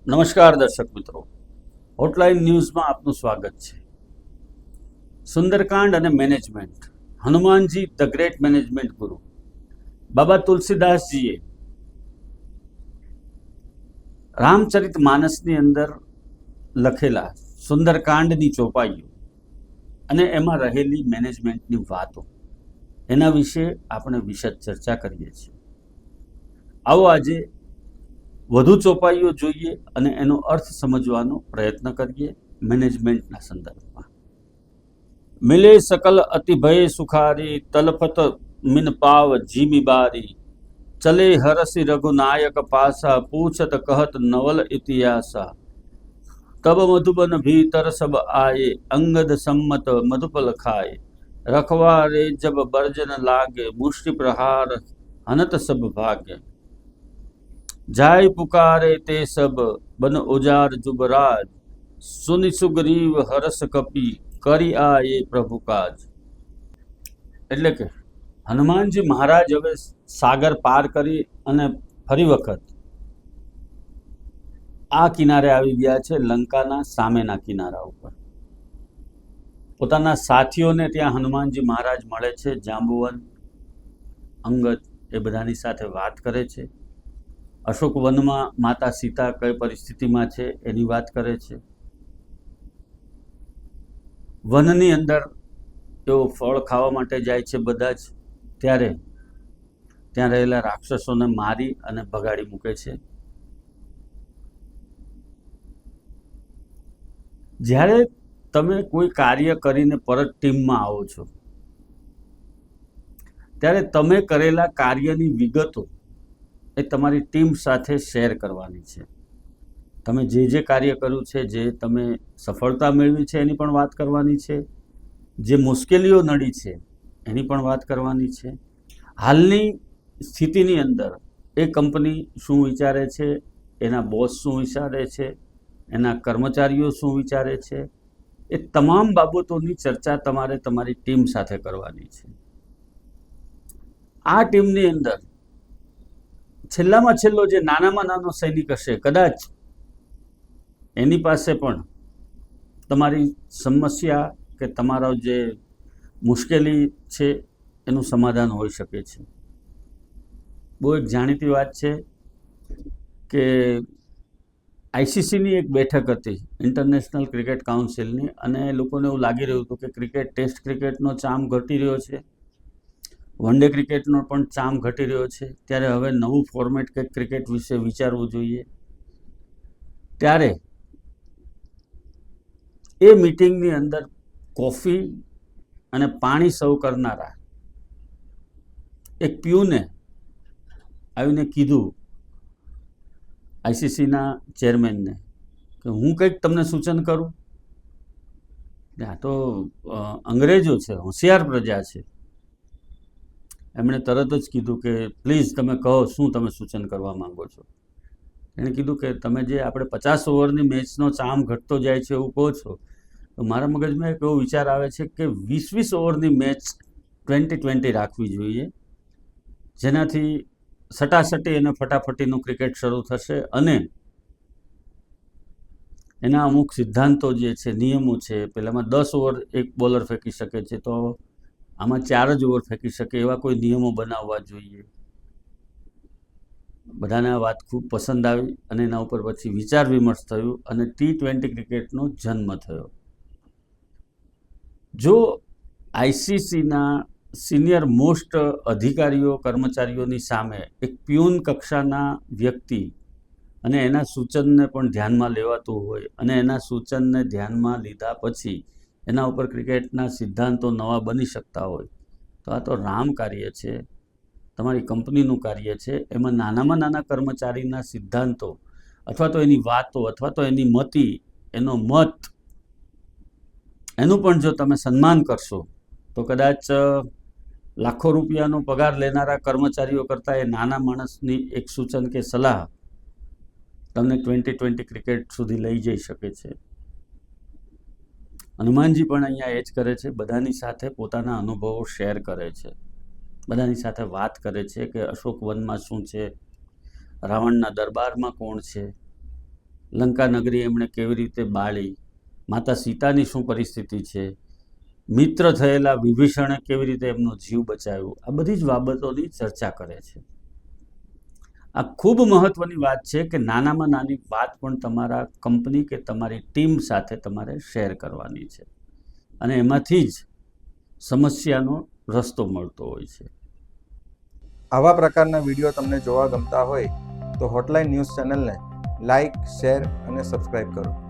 નમસ્કાર દર્શક મિત્રો, હોટલાઇન ન્યૂઝમાં આપનું સ્વાગત છે. સુંદરકાંડ અને management. Hanumanji the great management ગુરુ બાબા તુલસીદાસજીએ રામચરિત માનસની અંદર લખેલા સુંદરકાંડની ચોપાઈઓ અને એમાં રહેલી મેનેજમેન્ટની વાતો, એના વિશે આપણે વિશદ ચર્ચા કરીએ છીએ. આવો આજે વધુ ચોપાઈઓ જોઈએ અને એનો અર્થ સમજવાનો પ્રયત્ન કરીએ મેનેજમેન્ટના સંદર્ભમાં. મિલે સકલ અતિ ભય સુખારી, તલફત મિન પાવ જીમી બારી, ચલે હરસી રઘુનાયક પાસા, પૂછત કહત નવલ ઇતિહાસા, તબ મધુબન ભીતર સબ આયે, અંગદ सम्मत मधुपल खाए, रखवारे जब बर्जन लागे, मुष्टि प्रहार हनत सब भागे, जाय पुकारे ते सब बन उजार जुबराज, सुनि सुग्रीव हरस कपी, કરી આયે પ્રભુ કાજ. એટલે કે હનુમાનજી મહારાજ હવે સાગર પાર કરી અને ફરી વખત આ કિનારે આવી ગયા છે, લંકાના સામેના કિનારા ઉપર. પોતાના સાથીઓને ત્યાં હનુમાનજી મહારાજ મળે છે. જાંબુવન, અંગદ એ બધાની સાથે વાત કરે છે. અશોક વનમાં માતા સીતા કઈ પરિસ્થિતિમાં છે એની વાત કરે છે. વનની અંદર તેઓ ફળ ખાવા માટે જાય છે બધા જ, ત્યારે ત્યાં રહેલા રાક્ષસોને મારી અને ભગાડી મૂકે છે. જ્યારે તમે કોઈ કાર્ય કરીને પરત ટીમમાં આવો છો ત્યારે તમે કરેલા કાર્યની વિગતો એ તમારી ટીમ સાથે શેર કરવાની છે. તમે જે કાર્ય કર્યું છે, જે તમે સફળતા મેળવી છે એની પણ વાત કરવાની છે, જે મુશ્કેલીઓ નડી છે એની પણ વાત કરવાની છે. હાલની સ્થિતિની અંદર એ કંપની શું વિચારે છે, એના બોસ શું વિચારે છે, એના કર્મચારીઓ શું વિચારે છે, એ તમામ બાબતોની ચર્ચા તમારે તમારી ટીમ સાથે કરવાની છે. આ ટીમની અંદર છેલ્લામાં છેલ્લો જે નાનામાં નાનો સૈનિક હશે, કદાચ એની પાસે પણ તમારી સમસ્યા કે તમારો જે મુશ્કેલી છે એનું સમાધાન હોઈ શકે છે. બહુ એક જાણીતી વાત છે કે આઈસીસીની એક બેઠક હતી, ઇન્ટરનેશનલ ક્રિકેટ કાઉન્સિલની, અને લોકોને એવું લાગી રહ્યું હતું કે ક્રિકેટ, ટેસ્ટ ક્રિકેટનો ચામ ઘટી રહ્યો છે, વન ડે ક્રિકેટનો પણ ચામ ઘટી રહ્યો છે, ત્યારે હવે નવું ફોર્મેટ કે ક્રિકેટ વિશે વિચારવું જોઈએ. ત્યારે એ મીટિંગની અંદર કોફી અને પાણી સર્વ કરનારા એક પ્યુને આવીને કીધું આઈસીસીના ચેરમેનને કે હું કંઈક તમને સૂચન કરું. આ તો અંગ્રેજો છે, હોશિયાર પ્રજા છે. એમણે તરત જ કીધું કે પ્લીઝ તમે કહો શું તમે સૂચન કરવા માંગો છો. એણે કીધું કે તમે જે આપણે 50 ઓવરની મેચનો ચામ ઘટતો જાય છે એવું કહો છો, તો મારા મગજમાં એક એવો વિચાર આવે છે કે 20-20 ઓવરની મેચ 20-20 રાખવી જોઈએ, જેનાથી સટાસટી અને ફટાફટીનું ક્રિકેટ શરૂ થશે અને એના અમુક સિદ્ધાંતો જે છે, નિયમો છે. પહેલામાં 10 ઓવર એક બોલર ફેંકી શકે છે, તો આમાં 4 જ ઓવર ફેંકી શકે, એવા કોઈ નિયમો બનાવવા જોઈએ. બધાને આ વાત ખૂબ પસંદ આવી અને એના ઉપર પછી વિચાર વિમર્શ થયું અને T20 ક્રિકેટનો જન્મ થયો. જો આઈસીસીના સિનિયર મોસ્ટ અધિકારીઓ, કર્મચારીઓની સામે એક પ્યુન કક્ષાના વ્યક્તિ અને એના સૂચનને પણ ધ્યાનમાં લેવાતું હોય અને એના સૂચનને ધ્યાનમાં લીધા પછી એના ઉપર ક્રિકેટના સિદ્ધાંતો નવા બની શકતા હોય, તો આ તો રામ કાર્ય છે, તમારી કંપનીનું કાર્ય છે. એમાં નાનામાં નાના કર્મચારીના સિદ્ધાંતો અથવા તો એની વાતો અથવા તો એની મતિ, એનો મત, એનું પણ જો તમે સન્માન કરશો તો કદાચ લાખો રૂપિયાનો પગાર લેનારા કર્મચારીઓ કરતાં એ નાના માણસની એક સૂચન કે સલાહ તમને 20-20 ક્રિકેટ સુધી લઈ જઈ શકે છે. હનુમાનજી પણ અહીંયા એ જ કરે છે, બધાની સાથે પોતાના અનુભવો શેર કરે છે, બધાની સાથે વાત કરે છે કે અશોક વનમાં શું છે, રાવણના દરબારમાં કોણ છે, લંકા નગરી એમણે કેવી રીતે બાળી, માતા સીતાની શું પરિસ્થિતિ છે, મિત્ર થયેલા વિભીષણે કેવી રીતે એમનો જીવ બચાવ્યો, આ બધી જ બાબતોની ચર્ચા કરે છે. આ ખૂબ મહત્વની વાત છે કે નાનામાં નાની વાત પણ તમારા કંપની કે તમારી ટીમ સાથે તમારે શેર કરવાની છે અને એમાંથી જ સમસ્યાનો રસ્તો મળતો હોય છે. આવા પ્રકારના વિડીયો તમને જોવા ગમતા હોય તો હોટલાઇન ન્યૂઝ ચેનલને લાઇક, શેર અને સબસ્ક્રાઇબ કરો.